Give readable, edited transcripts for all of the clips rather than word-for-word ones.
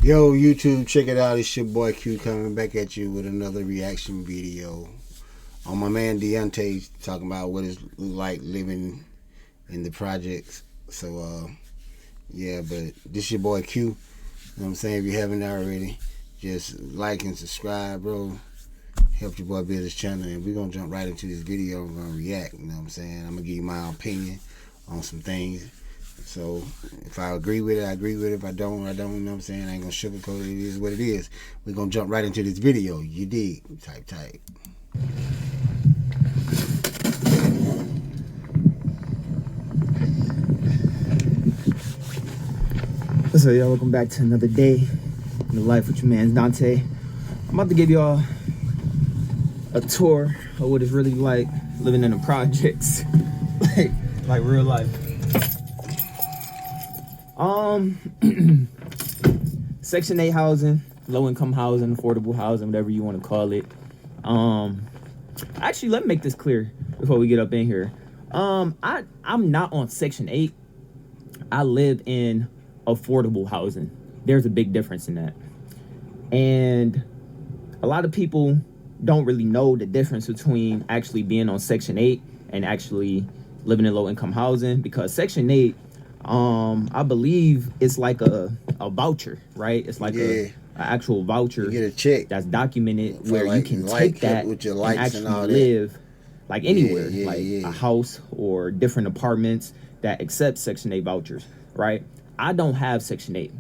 Yo, YouTube, check it out. It's your boy Q coming back at you with another reaction video on my man Deontay talking about what it's like living in the projects. So, yeah, but this your boy Q. You know what I'm saying? If you haven't already, just like and subscribe, bro. Help your boy build his channel, and we're gonna jump right into this video. We're gonna react. You know what I'm saying? I'm gonna give you my opinion on some things. So if I agree with it, I agree with it. If I don't, I don't. You know what I'm saying? I ain't gonna sugarcoat it. It is what it is. We're gonna jump right into this video. You dig? Type. What's up, y'all? Welcome back to another day in the life with your man Dante. I'm about to give y'all a tour of what it's really like living in the projects, like real life. Section 8 housing, low income housing, affordable housing, whatever you want to call it. Actually, let me make this clear before we get up in here. I'm not on Section 8. I live in affordable housing. There's a big difference in that. And a lot of people don't really know the difference between actually being on Section 8 and actually living in low income housing, because Section 8, I believe it's like a voucher, right? It's like a actual voucher. You get a check that's documented where you can take that with your and lights actually and all that. live like anywhere, a house or different apartments that accept Section 8 vouchers, right? I don't have Section 8.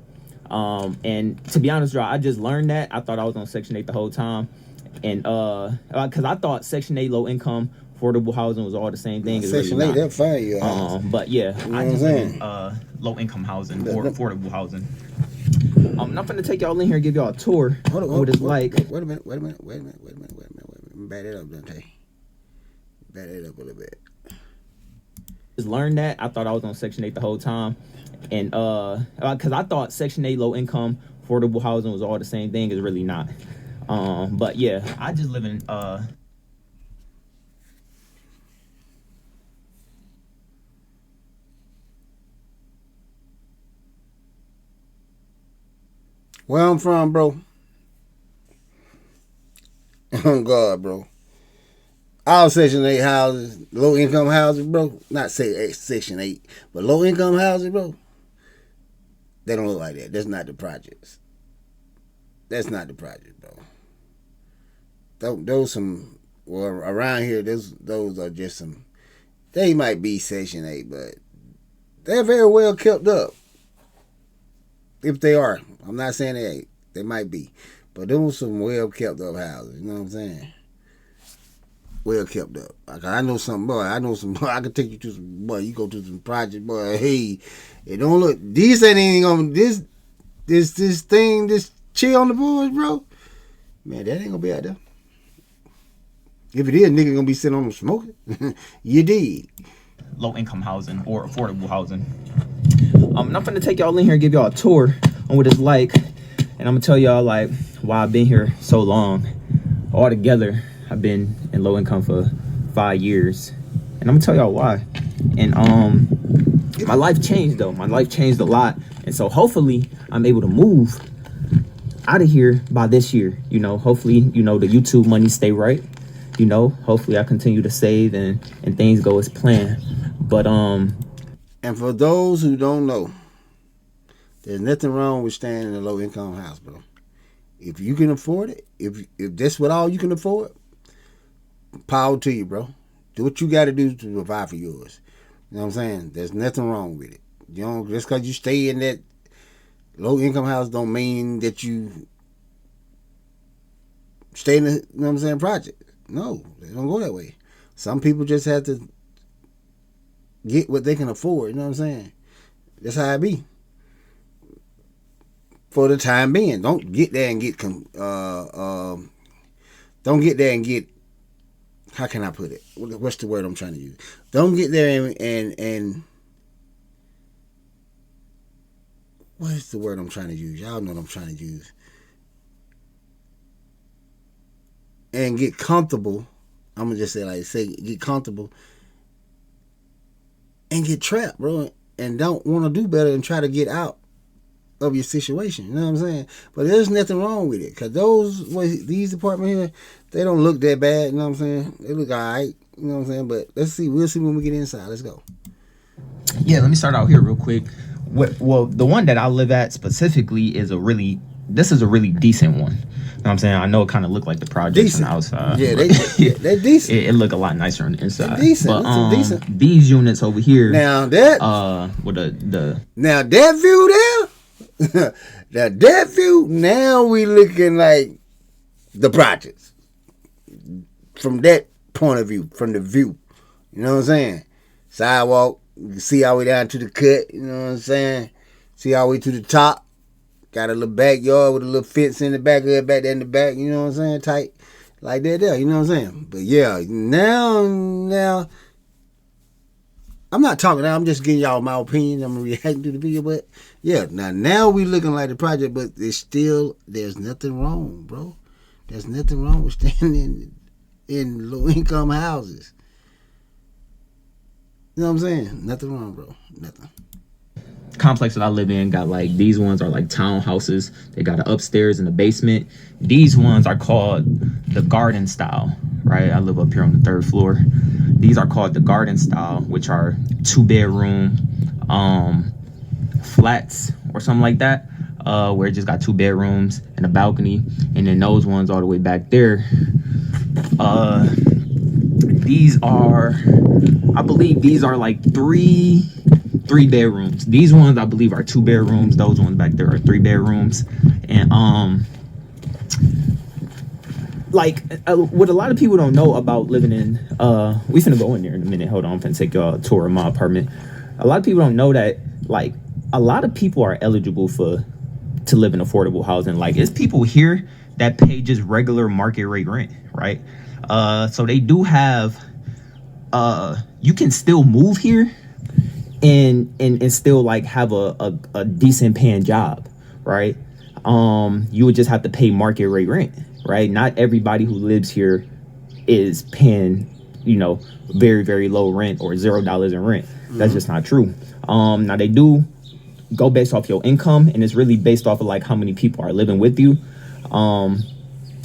And to be honest, y'all, I just learned that. I thought I was on Section 8 the whole time. And because I thought Section 8 low income affordable housing was all the same thing. Section 8, they'll fire you. But yeah, you know I just live in low income housing or affordable housing. I'm not gonna take y'all in here and give y'all a tour of what it's like. Wait a minute. Bat it up, Dante. Bat it up a little bit. Just learned that. I thought I was on Section 8 the whole time. And because I thought Section 8 low income affordable housing was all the same thing. It's really not. But yeah, I just live in Where I'm from, bro. Oh God, bro. All Section 8 houses, low income houses, bro. Not say Section 8, but low income houses, bro. They don't look like that. That's not the projects. That's not the project, bro. Those some, well, around here, those are just some. They might be Section 8, but they're very well kept up. If they are, I'm not saying they ain't. They might be, but those some well kept up houses. You know what I'm saying? Well kept up. I know some boy. I know some boy. I can take you to some boy. You go to some project, boy. Hey, it don't look. These ain't on this thing. This chill on the boards, bro. Man, that ain't gonna be out there. If it is, nigga gonna be sitting on them smoking. You dig? Low income housing or affordable housing. I'm not gonna take y'all in here and give y'all a tour on what it's like, and I'm gonna tell y'all like why I've been here so long. Altogether, I've been in low income for 5 years, and I'm gonna tell y'all why. And my life changed though. My life changed a lot, and so hopefully I'm able to move out of here by this year. You know, hopefully, you know, the YouTube money stay right. You know, hopefully I continue to save and things go as planned. But and for those who don't know, there's nothing wrong with staying in a low income house, bro. If you can afford it, if that's what all you can afford, power to you, bro. Do what you got to do to provide for yours. You know what I'm saying? There's nothing wrong with it. You know, just because you stay in that low income house don't mean that you stay in the, you know what I'm saying, project. No, they don't go that way. Some people just have to get what they can afford. You know what I'm saying? That's how it be. For the time being, don't get there and get don't get there and get, how can I put it? What's the word I'm trying to use? Don't get there and what is the word I'm trying to use? Y'all know what I'm trying to use. And get comfortable. I'm gonna just say get comfortable and get trapped, bro, and don't want to do better and try to get out of your situation. You know what I'm saying? But there's nothing wrong with it, because these apartments here, they don't look that bad. You know what I'm saying? They look all right. You know what I'm saying? But let's see. We'll see when we get inside. Let's go. Yeah, let me start out here real quick. Well, the one that I live at specifically is a really decent one. You know what I'm saying? I know it kind of looked like the projects on the outside. Yeah, they're decent. It look a lot nicer on the inside. They're decent. But Decent. these units over here. Now that with the now that view there, that view. Now we looking like the projects from that point of view, from the view. You know what I'm saying? Sidewalk. You can see all the way down to the cut. You know what I'm saying? See all the way to the top. Got a little backyard with a little fence in the back of it, back there in the back, you know what I'm saying? Tight. Like that there, you know what I'm saying? But yeah, now, I'm not talking now, I'm just giving y'all my opinion. I'm reacting to the video, but yeah, now we looking like the project, but there's nothing wrong, bro. There's nothing wrong with staying in low-income houses. You know what I'm saying? Nothing wrong, bro. Nothing. Complex that I live in got like, these ones are like townhouses. They got an upstairs and a basement. These ones are called the garden style, right? I live up here on the 3rd floor. These are called the garden style, which are 2-bedroom flats or something like that, where it just got 2 bedrooms and a balcony. And then those ones all the way back there, these are, I believe these are like 3 bedrooms. These ones I believe are 2 bedrooms. Those ones back there are 3 bedrooms. And like what a lot of people don't know about living in, we finna go in there in a minute. Hold on, I'm finna take y'all a tour of my apartment. A lot of people don't know that like a lot of people are eligible to live in affordable housing. Like, it's people here that pay just regular market rate rent, right? So they do have, you can still move here and still like have a decent paying job, right? You would just have to pay market rate rent, right? Not everybody who lives here is paying, very, very low rent or $0 in rent. That's just not true. Now they do go based off your income, and it's really based off of like how many people are living with you. And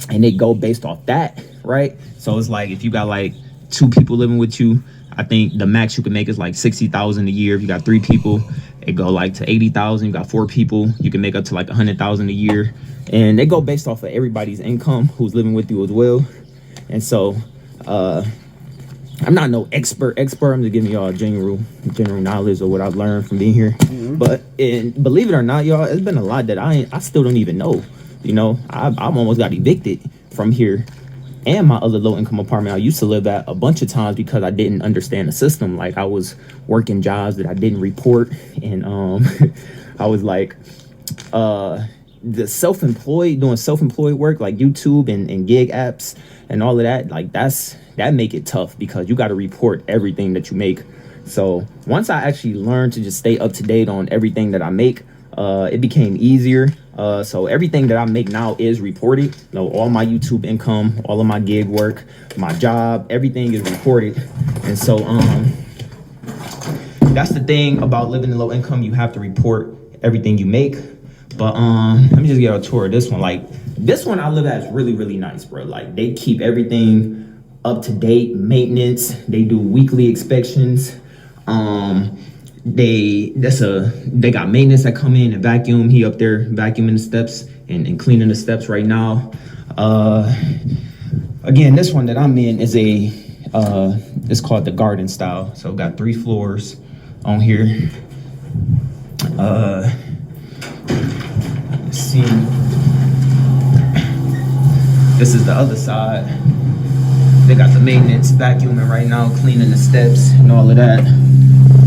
they go based off that, right? So it's like if you got like 2 people living with you, I think the max you can make is like $60,000 a year. If you got 3 people, it go like to $80,000. You got 4 people, you can make up to like $100,000 a year. And they go based off of everybody's income who's living with you as well. And so I'm not no expert. I'm just giving y'all general knowledge of what I've learned from being here. Mm-hmm. But believe it or not, y'all, it's been a lot that I still don't even know. I've almost got evicted from here and my other low-income apartment I used to live at a bunch of times because I didn't understand the system. Like, I was working jobs that I didn't report, and I was like doing self-employed work like YouTube and gig apps and all of that. Like, that make it tough because you got to report everything that you make. So once I actually learned to just stay up to date on everything that I make, it became easier. So everything that I make now is reported. All my YouTube income, all of my gig work, my job, everything is reported. And so that's the thing about living in low income. You have to report everything you make. But let me just get a tour of this one. Like, this one I live at is really, really nice, bro. Like, they keep everything up to date, maintenance. They do weekly inspections. They got maintenance that come in and vacuum. He up there vacuuming the steps and cleaning the steps right now. Again, this one that I'm in is it's called the garden style. So got 3 floors on here. Let's see. This is the other side. They got the maintenance vacuuming right now, cleaning the steps and all of that.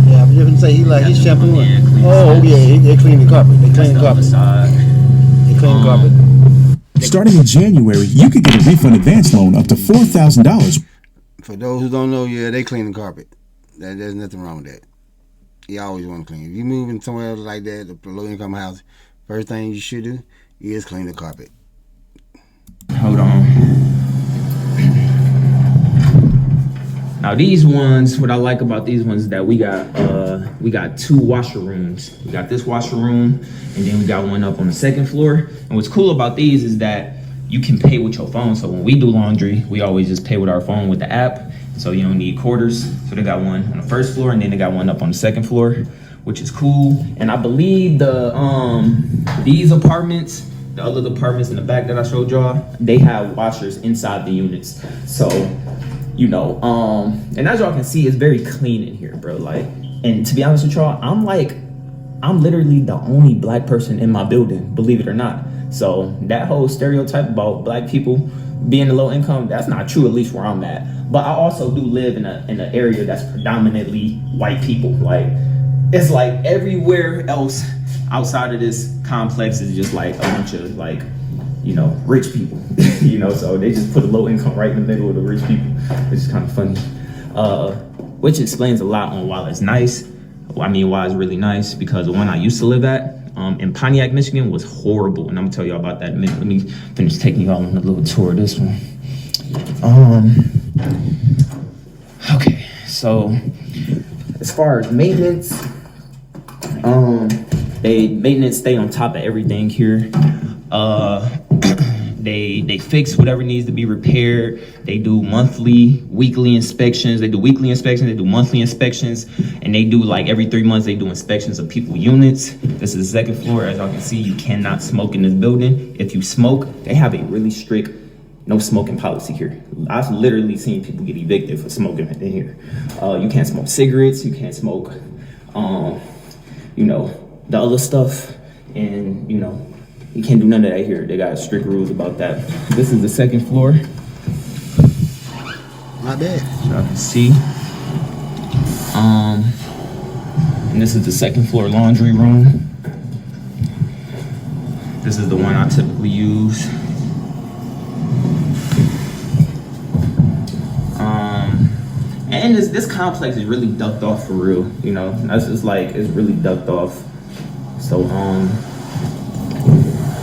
Yeah, I'm just say he's shampooing. Oh yeah, they clean the carpet. They clean the carpet. They clean the carpet. Starting in January, you could get a refund advance loan up to $4,000. For those who don't know, yeah, they clean the carpet. There's nothing wrong with that. You always want to clean. If you moving somewhere else like that, a low income house, first thing you should do is clean the carpet. Hold on. Now these ones, what I like about these ones is that we got 2 washer rooms. We got this washer room, and then we got one up on the 2nd floor. And what's cool about these is that you can pay with your phone. So when we do laundry, we always just pay with our phone with the app. So you don't need quarters. So they got one on the 1st floor, and then they got one up on the 2nd floor, which is cool. And I believe these apartments, the other apartments in the back that I showed y'all, they have washers inside the units. So, you know, and as y'all can see, it's very clean in here, bro. Like, and to be honest with y'all, I'm literally the only black person in my building, believe it or not. So that whole stereotype about black people being low income, that's not true, at least where I'm at. But I also do live in an area that's predominantly white people. Like, it's like everywhere else outside of this complex is just like a bunch of, like, you know, rich people. You know, so they just put a low income right in the middle of the rich people, which is kind of funny. Which explains a lot on why it's nice. I mean, why it's really nice, because the one I used to live at in Pontiac, Michigan was horrible. And I'm gonna tell y'all about that in a minute. Let me finish taking y'all on a little tour of this one. Okay, so as far as maintenance, maintenance stay on top of everything here. They fix whatever needs to be repaired. They do monthly, weekly inspections. They do weekly inspections, they do monthly inspections, and they do, like, every 3 months they do inspections of people's units. This is the 2nd floor. As y'all can see, you cannot smoke in this building. If you smoke, they have a really strict no smoking policy here. I've literally seen people get evicted for smoking in here. You can't smoke cigarettes, you can't smoke, you know, the other stuff, and, you know, you can't do none of that here. They got strict rules about that. This is the 2nd floor. Not bad. So y'all can see. And this is the 2nd floor laundry room. This is the one I typically use. And this complex is really ducked off for real, you know. That's just like, it's really ducked off. So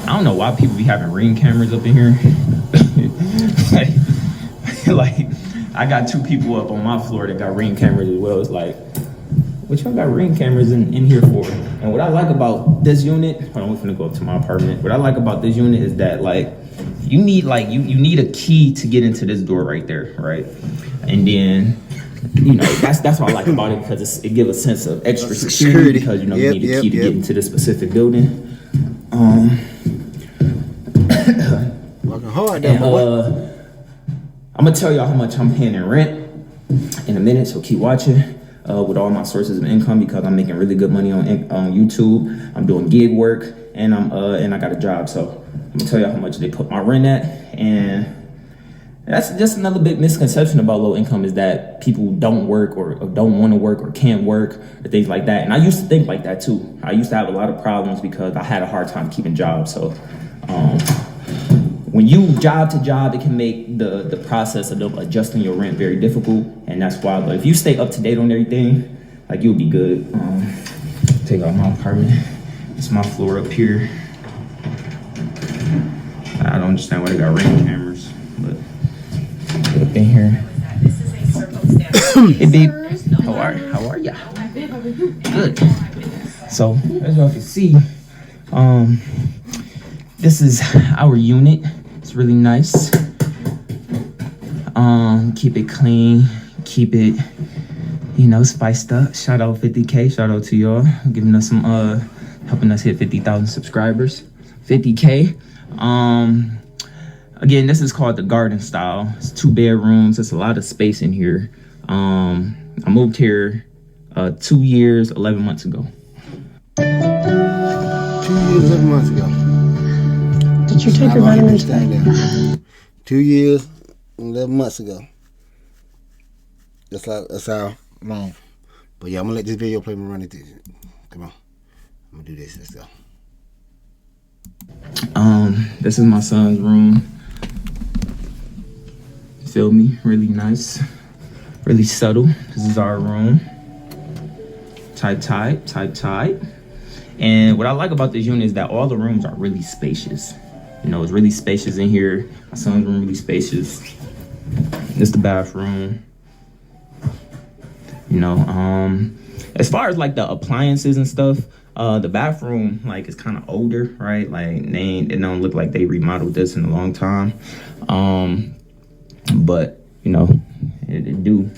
I don't know why people be having Ring cameras up in here. like, I got 2 people up on my floor that got Ring cameras as well. It's like, what y'all got Ring cameras in here for? And what I like about this unit, hold on, we're gonna go up to my apartment. What I like about this unit is that, like, you need, like, you need a key to get into this door right there, right? And then, you know, that's what I like about it, because it gives a sense of extra security, because, you know, you need a key to get into this specific building. Working hard there, boy. I'm gonna tell y'all how much I'm paying in rent in a minute, so keep watching with all my sources of income, because I'm making really good money on YouTube. I'm doing gig work, and I got a job, so I'm gonna tell y'all how much they put my rent at. And that's just another big misconception about low income, is that people don't work or don't want to work or can't work or things like that. And I used to think like that too. I used to have a lot of problems because I had a hard time keeping jobs. So when you job to job, it can make the process of adjusting your rent very difficult, and that's why. But if you stay up to date on everything, like, you'll be good. Take out my apartment. It's my floor up here. I don't understand why they got Ring cameras, but up in here. Hey babe, how are ya? Good. So as y'all can see, this is our unit. It's really nice. Keep it clean, keep it, you know, spiced up. Shout out 50K, shout out to y'all, giving us some helping us hit 50,000 subscribers. 50K. Again, this is called the garden style. It's 2 bedrooms. It's a lot of space in here. I moved here 2 years, 11 months ago. 2 years, 11 months ago. Did you take your vitamins today? 2 years, 11 months ago. That's how long. But yeah, I'm gonna let this video play me run it. Come on, I'm gonna do this. Let's go. This is my son's room. Feel me? Really nice, really subtle. This is our room. Tight. And what I like about this unit is that all the rooms are really spacious. You know, it's really spacious in here. My son's room really spacious. This is the bathroom. You know, as far as like the appliances and stuff, the bathroom like is kind of older, right? Like it don't look like they remodeled this in a long time. But you know, it do.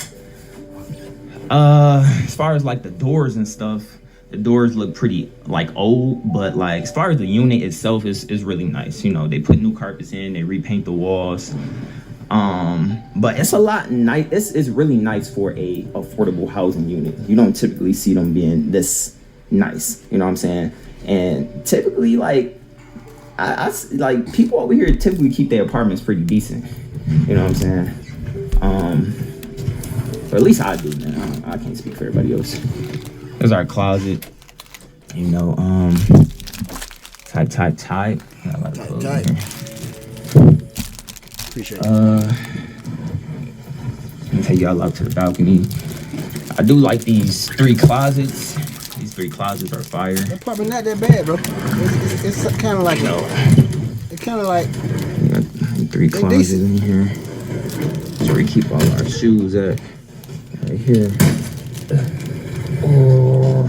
As far as like the doors and stuff, the doors look pretty like old, but like as far as the unit itself is really nice. You know, they put new carpets in, they repaint the walls. But it's a lot nice. It's really nice for a affordable housing unit. You don't typically see them being this nice. You know what I'm saying? And typically, like I like people over here typically keep their apartments pretty decent. You know what I'm saying? Or at least I do, man. I can't speak for everybody else. There's our closet. You know, tight. Got a lot of clothes in here. Appreciate it. Let me take y'all out to the balcony. I do like these 3 closets. These 3 closets are fire. The apartment not that bad, bro. It's kind of like it's kind of like We got 3 closets in here. That's where we keep all our shoes at. Right here. Oh,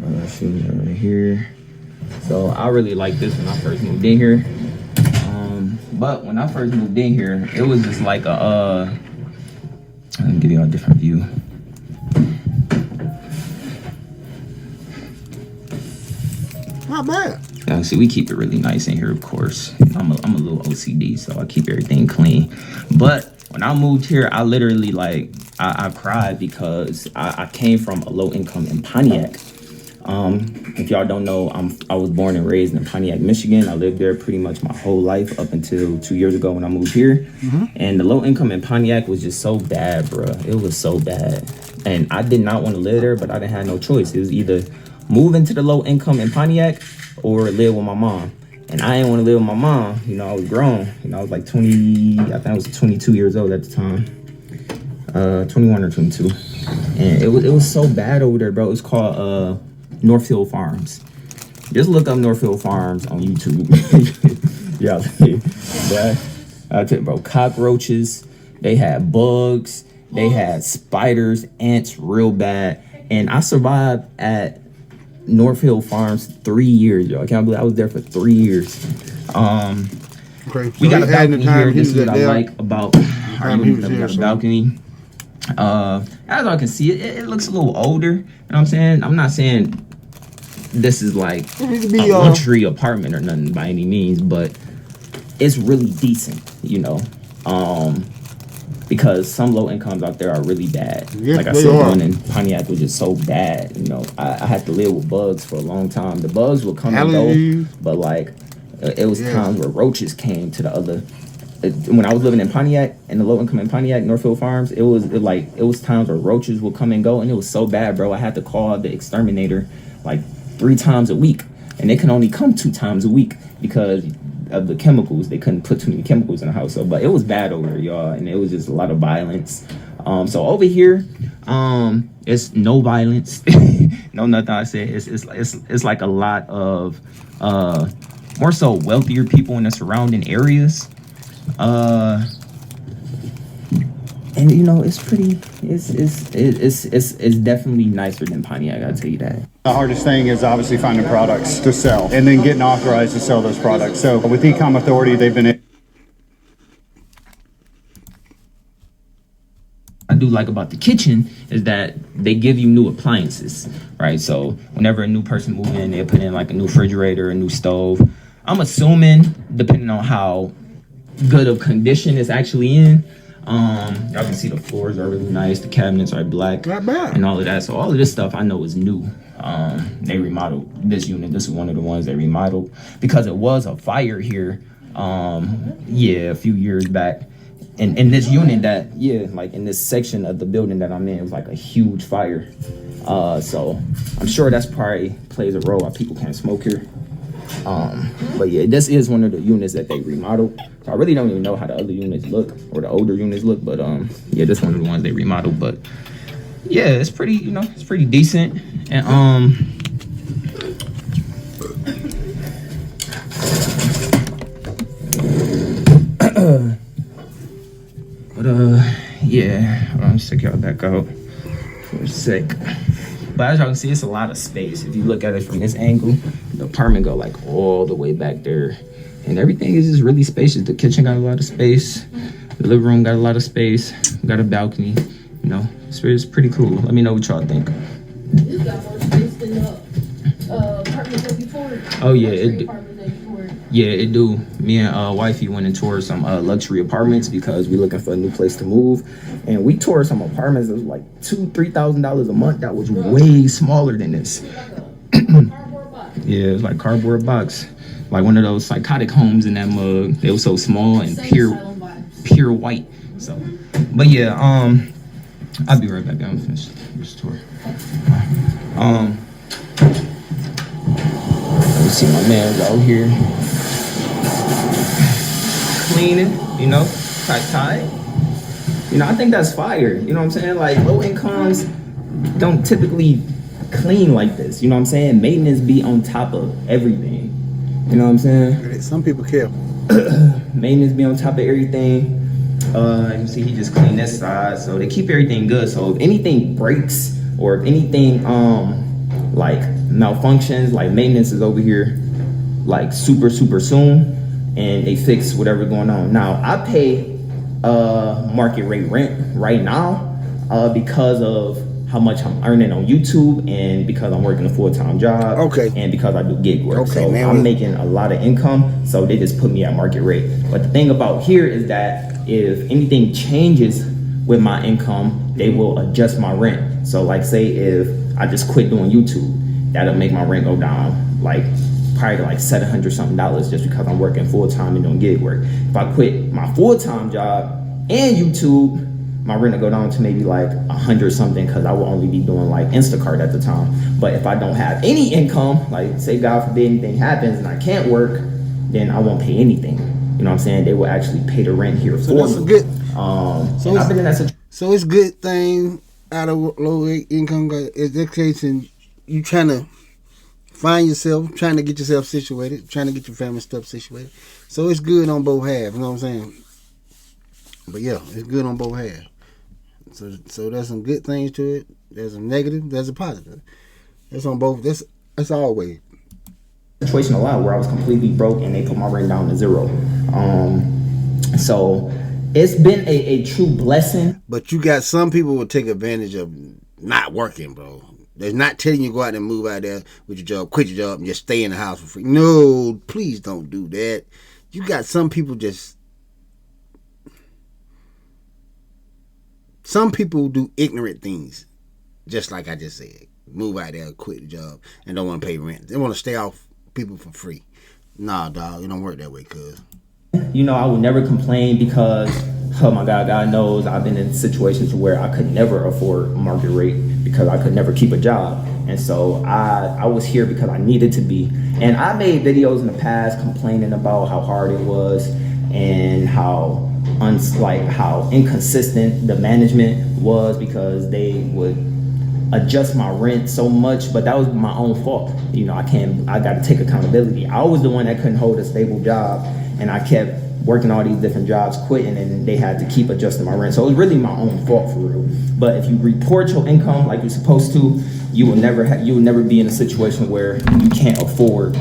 all our shoes are right here. So I really liked this when I first moved in here. But when I first moved in here, it was just like a let me give you a different view. not bad. Now, see, we keep it really nice in here, of course. I'm a little OCD, so I keep everything clean. But when I moved here, I literally like I cried because I came from a low income in Pontiac. If y'all don't know, I was born and raised in Pontiac, Michigan. I lived there pretty much my whole life up until 2 years ago when I moved here. And the low income in Pontiac was just so bad, bruh. It was so bad. And I did not want to live there, but I didn't have no choice. It was either move into the low income in Pontiac or live with my mom. And I didn't want to live with my mom. You know, I was grown. You know, I was like 20, I think I was 22 years old at the time. 21 or 22. And it was so bad over there, bro. It was called Northfield Farms. Just look up Northfield Farms on YouTube. Yeah, I tell you, bro, cockroaches. They had bugs. They had spiders, ants, real bad. And I survived at Northfield Farms 3 years, yo. I can't believe I was there for 3 years. Okay. We got a balcony here. This is what I like about our unit. We got a balcony. As I can see, it looks a little older. You know what I'm saying? I'm not saying this is like a luxury apartment or nothing by any means, but it's really decent, you know. Because some low incomes out there are really bad. Yes, like I said, one in Pontiac was just so bad. You know, I had to live with bugs for a long time. The bugs would come and go, but like it was times where roaches came to the other. When I was living in Pontiac, in the low income in Pontiac, Northfield Farms, it was times where roaches would come and go, and it was so bad, bro. I had to call the exterminator like 3 times a week, and they can only come 2 times a week because of the chemicals. They couldn't put too many chemicals in the house. So, but it was bad over there, y'all, and it was just a lot of violence. So over here, it's no violence, no nothing. I said it's like a lot of more so wealthier people in the surrounding areas. And you know, it's definitely nicer than Pontiac, I'll tell you that. The hardest thing is obviously finding products to sell and then getting authorized to sell those products. So with Ecom Authority, they've been I do like about the kitchen is that they give you new appliances, right? So whenever a new person moves in, they put in like a new refrigerator, a new stove. I'm assuming, depending on how good of condition it's actually in, y'all can see the floors are really nice, the cabinets are black, not bad, and all of that. So all of this stuff I know is new. They remodeled this unit. This is one of the ones they remodeled because it was a fire here a few years back. And in this unit that, like in this section of the building that I'm in, it was like a huge fire. So I'm sure that's probably plays a role why people can't smoke here. But yeah, this is one of the units that they remodeled. So I really don't even know how the other units look or the older units look, but yeah, this one of the ones they remodeled. But yeah, it's pretty, you know, it's pretty decent. And yeah, I'm stick y'all back out. for a sec. But as y'all can see, it's a lot of space. If you look at it from this angle, the apartment go like all the way back there. And everything is just really spacious. The kitchen got a lot of space. The living room got a lot of space. We got a balcony. You know, it's pretty cool. Let me know what y'all think. This got more space than the apartment that we toured. Oh yeah, it Apartment that we toured. Yeah, it do. Me and wifey went and toured some luxury apartments because we looking for a new place to move, and we toured some apartments that was like $2,000-$3,000 a month. That was way smaller than this. Cardboard box. Yeah, it was like cardboard box, like one of those psychotic homes in that mug. They were so small and Same pure asylum vibes. pure white. So, but yeah, I'll be right back. I'm gonna finish this tour. You see my man's out here cleaning, you know, tight. You know, I think that's fire. You know what I'm saying? Like low incomes don't typically clean like this. You know what I'm saying? Maintenance be on top of everything. You know what I'm saying? Some people care. Maintenance be on top of everything. You see he just cleaned this side, so they keep everything good. So if anything breaks or if anything like malfunctions, like maintenance is over here like super soon, and they fix whatever going on. Now I pay market rate rent right now because of how much I'm earning on YouTube and because I'm working a full-time job. Okay. And because I do gig work. Okay, so man. I'm making a lot of income, so they just put me at market rate. But the thing about here is that if anything changes with my income, they will adjust my rent. So like say if I just quit doing YouTube, that'll make my rent go down like probably to like $700 something just because I'm working full-time and doing gig work. If I quit my full-time job and YouTube, my rent will go down to maybe like $100 something because I will only be doing like Instacart at the time. But if I don't have any income, like say God forbid anything happens and I can't work, then I won't pay anything. You know what I'm saying? They will actually pay the rent here for that's me. a good. So I've been in that situation. So it's good thing out of low income. Is that case, and you trying to find yourself, trying to get yourself situated, trying to get your family stuff situated. So it's good on both halves. You know what I'm saying? But yeah, it's good on both halves. So there's some good things to it. There's a negative. There's a positive. That's on both. That's always. Situation a lot where I was completely broke and they put my rent down to zero. So it's been a true blessing. But you got some people will take advantage of not working, bro. They're not telling you to go out and move out there with your job, quit your job, and just stay in the house for free. No, please don't do that. You got some people just. Some people do ignorant things, just like I just said. Move out there, quit the job, and don't want to pay rent. They want to stay off people for free. Nah, dog, it don't work that way, cuz. You know, I would never complain because, oh my God, God knows I've been in situations where I could never afford market rate because I could never keep a job. And so I was here because I needed to be. And I made videos in the past complaining about how hard it was and how inconsistent the management was because they would adjust my rent so much, but that was my own fault. You know, I got to take accountability. I was the one that couldn't hold a stable job, and I kept working all these different jobs, quitting, and they had to keep adjusting my rent. So it was really my own fault for real. But if you report your income like you're supposed to, you will never be in a situation where you can't afford,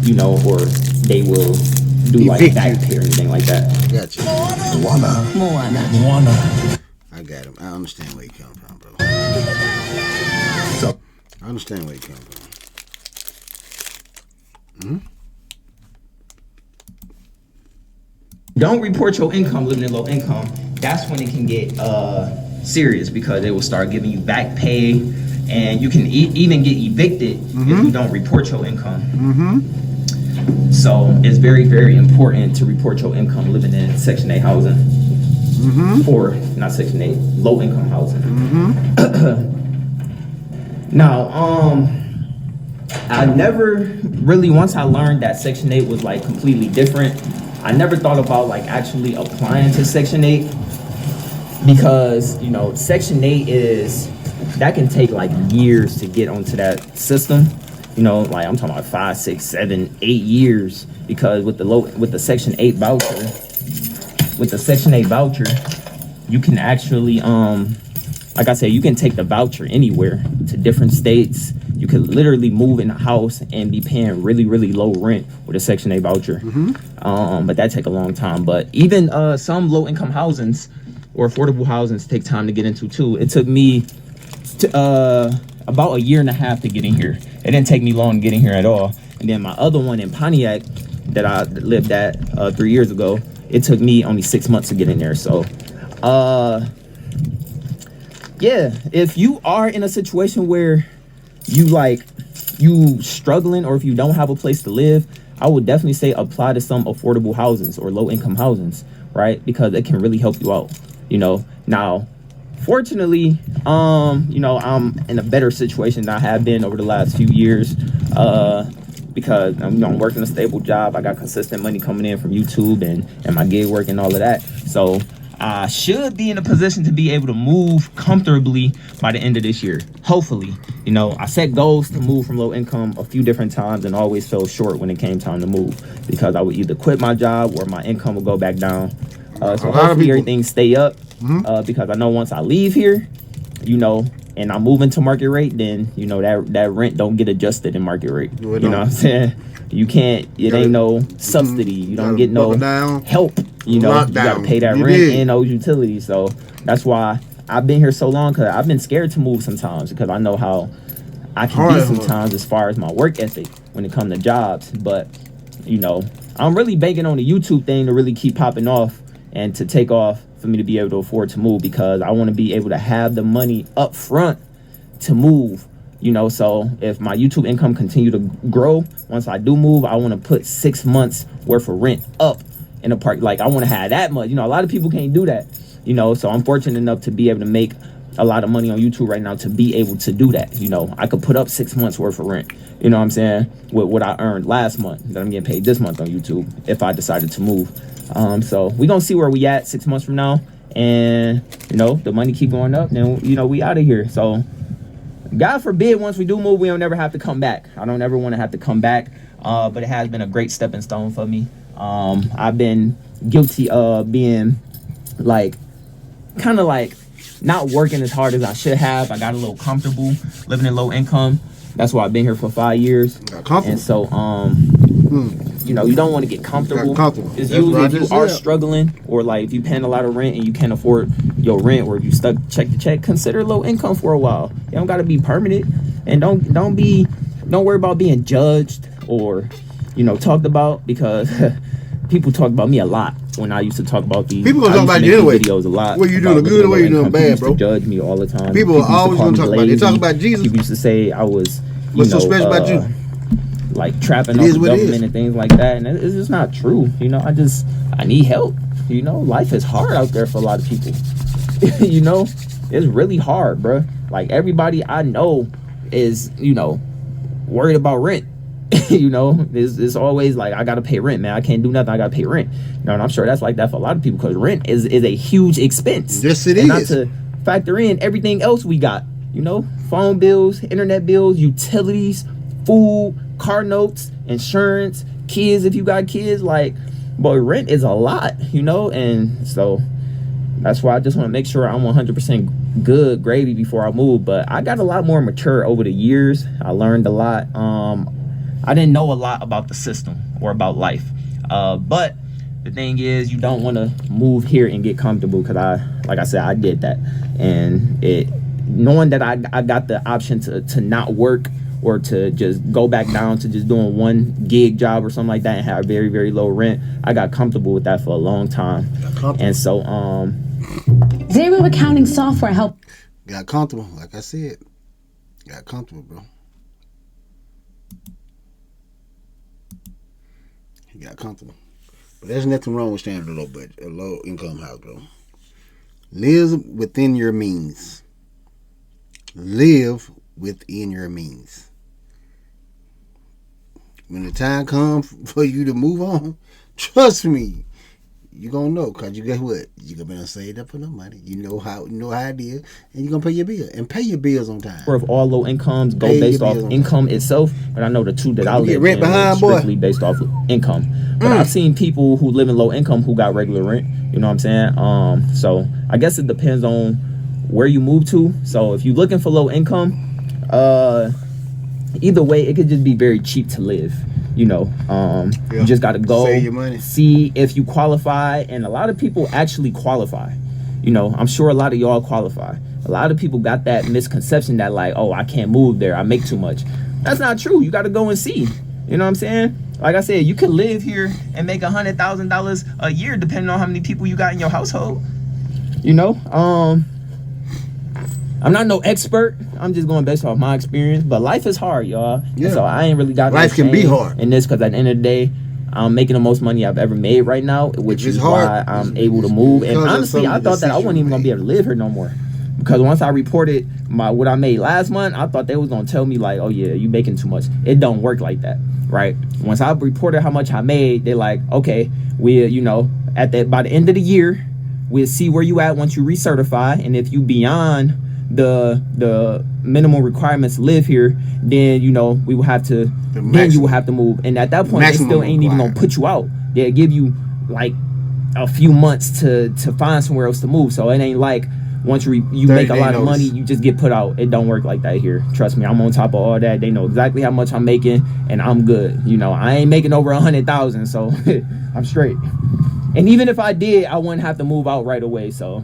you know, or they will do like back pay or anything like that. Gotcha. Moana. I got him. I understand where you come from, bro. So I understand where you come from. don't report your income living in low income. That's when it can get serious because they will start giving you back pay, and you can even get evicted if you don't report your income. So it's very, very important to report your income living in Section 8 housing. Or not Section 8, low income housing. Now, I never really, once I learned that Section 8 was like completely different, I never thought about like actually applying to Section 8 because, you know, Section 8 that can take like years to get onto that system. You know, like I'm talking about 5, 6, 7, 8 years because with the Section 8 voucher, you can actually like I said, you can take the voucher anywhere to different states. You could literally move in a house and be paying really, really low rent with a Section 8 voucher. But that take a long time. But even some low income housings or affordable housings take time to get into too. It took me about a year and a half to get in here. It didn't take me long to get in here at all. And then my other one in Pontiac that I lived at 3 years ago, it took me only 6 months to get in there. So yeah, if you are in a situation where you struggling, or if you don't have a place to live, I would definitely say apply to some affordable housings or low income housings, right? Because it can really help you out, you know. Now, fortunately, you know, I'm in a better situation than I have been over the last few years, because I'm working a stable job. I got consistent money coming in from YouTube and my gig work and all of that. So I should be in a position to be able to move comfortably by the end of this year. Hopefully, you know, I set goals to move from low income a few different times and always fell short when it came time to move, because I would either quit my job or my income would go back down. So hopefully everything stay up, because I know once I leave here, you know, and I move into market rate, then, you know, that rent don't get adjusted in market rate. You know what I'm saying? You can't, it ain't no subsidy. You don't get no help. You know, you gotta pay that rent and those utilities. So that's why I've been here so long, because I've been scared to move sometimes, because I know how I can be sometimes as far as my work ethic when it comes to jobs. But, you know, I'm really banking on the YouTube thing to really keep popping off and to take off for me to be able to afford to move, because I want to be able to have the money up front to move, you know. So if my YouTube income continue to grow, once I do move, I want to put 6 months worth of rent up in a park. Like, I want to have that much, you know. A lot of people can't do that, you know. So I'm fortunate enough to be able to make a lot of money on YouTube right now to be able to do that. You know, I could put up 6 months worth of rent, you know what I'm saying, with what I earned last month that I'm getting paid this month on YouTube if I decided to move. So we're gonna see where we at 6 months from now, and, you know, the money keep going up, then, you know, we out of here. So God forbid once we do move, we don't ever have to come back. I don't ever want to have to come back, but it has been a great stepping stone for me. I've been guilty of being like, kind of like not working as hard as I should have. I got a little comfortable living in low income. That's why I've been here for 5 years. And so you know, you don't want to get comfortable. It's usually if you are struggling, or like if you paying a lot of rent and you can't afford your rent, or if you stuck check to check, consider low income for a while. You don't got to be permanent, and don't worry about being judged or, you know, talked about, because people talk about me a lot when I used to talk about these. People gonna talk about you anyway. Videos a lot. Whether you doing good or whether you doing bad, bro. Judge me all the time. People are always gonna talk about. They talk about Jesus. People used to say I was, what's so special about you? Like trapping off the government and things like that, and it's just not true. You know, I need help. You know, life is hard out there for a lot of people. You know, it's really hard, bro. Like, everybody I know is, you know, worried about rent. You know, it's always like, I gotta pay rent, man. I can't do nothing. I gotta pay rent. You know, and I'm sure that's like that for a lot of people, because rent is a huge expense. Yes, it and is. Not to factor in everything else we got. You know, phone bills, internet bills, utilities, food, car notes, insurance, kids if you got kids. Like, boy, rent is a lot, you know. And so that's why I just want to make sure I'm 100% good gravy before I move. But I got a lot more mature over the years. I learned a lot. I didn't know a lot about the system or about life, but the thing is, you don't want to move here and get comfortable, because like I said, I did that. And knowing that I got the option to not work, or to just go back down to just doing one gig job or something like that and have very, very low rent, I got comfortable with that for a long time. And so Zero accounting software help. Got comfortable, like I said. Got comfortable, bro. He got comfortable. But there's nothing wrong with staying in a low income house, bro. Live within your means. Live within your means. When the time comes for you to move on, trust me, you gonna know, cause you guess what? You gonna be saved up enough money. You know how it is, and you gonna pay your bill and pay your bills on time. Or if all low incomes go based off income itself, but I know the two that I live in are strictly based off income. But I've seen people who live in low income who got regular rent. You know what I'm saying? So I guess it depends on where you move to. So if you're looking for low income, either way, it could just be very cheap to live. You know, you just got to go save your money. See if you qualify, and a lot of people actually qualify. You know, I'm sure a lot of y'all qualify. A lot of people got that misconception that like, oh, I can't move there, I make too much. That's not true. You got to go and see. You know what I'm saying? Like I said, you can live here and make $100,000 a year depending on how many people you got in your household. You know, I'm not no expert. I'm just going based off my experience. But life is hard, y'all. Yeah. So I ain't really got life can be hard in this, because at the end of the day, I'm making the most money I've ever made right now, which is why I'm able to move. And honestly, I thought that I wasn't even gonna be able to live here no more, because once I reported what I made last month, I thought they was gonna tell me like, oh yeah, you making too much. It don't work like that, right? Once I reported how much I made, they're like, okay, we, you know, by the end of the year, we'll see where you at once you recertify, and if you beyond the minimum requirements to live here, then you know we will have to. Then you will have to move, and at that point, they still ain't even gonna put you out. They'll give you like a few months to find somewhere else to move. So it ain't like once you make a lot of money, you just get put out. It don't work like that here. Trust me, I'm on top of all that. They know exactly how much I'm making, and I'm good. You know, I ain't making over 100,000, so I'm straight. And even if I did, I wouldn't have to move out right away. So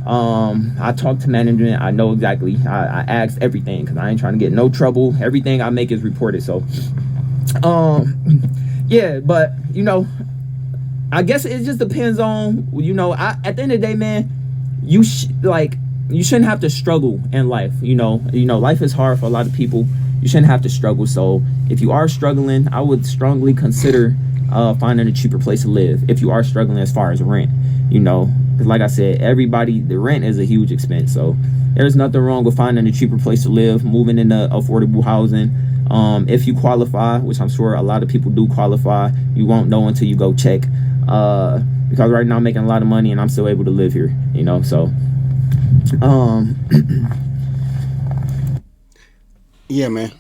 I talked to management. I know exactly. I asked everything, because I ain't trying to get no trouble. Everything I make is reported. So yeah, but you know, I guess it just depends on, you know, at the end of the day, man, you shouldn't have to struggle in life. You know, life is hard for a lot of people. You shouldn't have to struggle. So if you are struggling, I would strongly consider finding a cheaper place to live. If you are struggling as far as rent, you know, because like I said, the rent is a huge expense. So there's nothing wrong with finding a cheaper place to live, moving into affordable housing. If you qualify, which I'm sure a lot of people do qualify, you won't know until you go check. Because right now I'm making a lot of money and I'm still able to live here, you know. So yeah, man,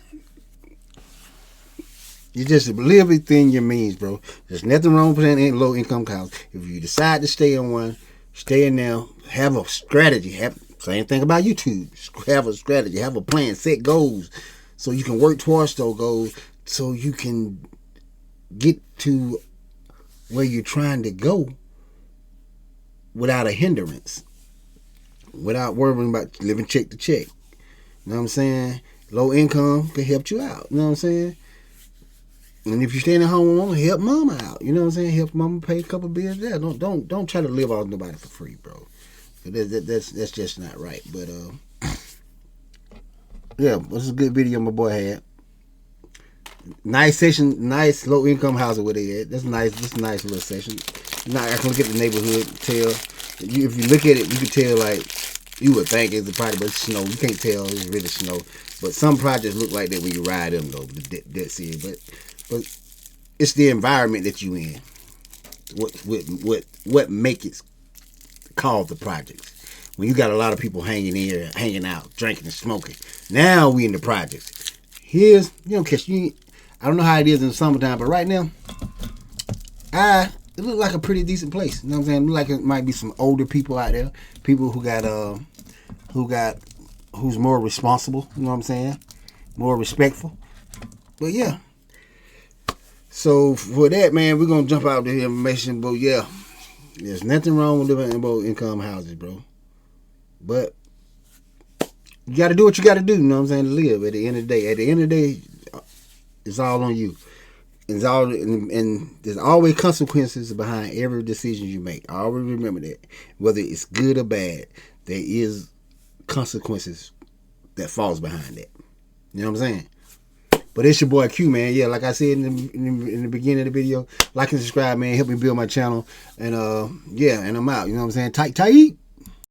you just live within your means, bro. There's nothing wrong with any low income house. If you decide to stay in one, stay in there. Have a strategy. Same thing about YouTube. Have a strategy. Have a plan. Set goals so you can work towards those goals, so you can get to where you're trying to go without a hindrance, without worrying about living check to check. You know what I'm saying? Low income can help you out. You know what I'm saying? And if you're staying at home, help mama out. You know what I'm saying? Help mama pay a couple bills there. Don't try to live off nobody for free, bro. That's just not right. But yeah, this is a good video my boy had. Nice session, nice low income housing where they at. That's nice. This is a nice little session. Now I can look at the neighborhood, tell if you look at it, you can tell like you would think it's a project, but it's snow. You can't tell it's really snow. But some projects look like that when you ride them though. That's it. But it's the environment that you in. What make it called the projects? When you got a lot of people hanging out, drinking and smoking. Now we in the projects. Here's I don't know how it is in the summertime, but right now, it looks like a pretty decent place. You know what I'm saying? It look like it might be some older people out there, people who's more responsible. You know what I'm saying? More respectful. But yeah. So for that, man, we're gonna jump out the information. But yeah, there's nothing wrong with living in low income houses, bro. But you got to do what you got to do. You know what I'm saying? To live. At the end of the day, it's all on you. And there's always consequences behind every decision you make. I always remember that. Whether it's good or bad, there is consequences that falls behind that. You know what I'm saying? But it's your boy Q, man. Yeah, like I said in the beginning of the video, like and subscribe, man. Help me build my channel. And yeah, and I'm out. You know what I'm saying? Tight.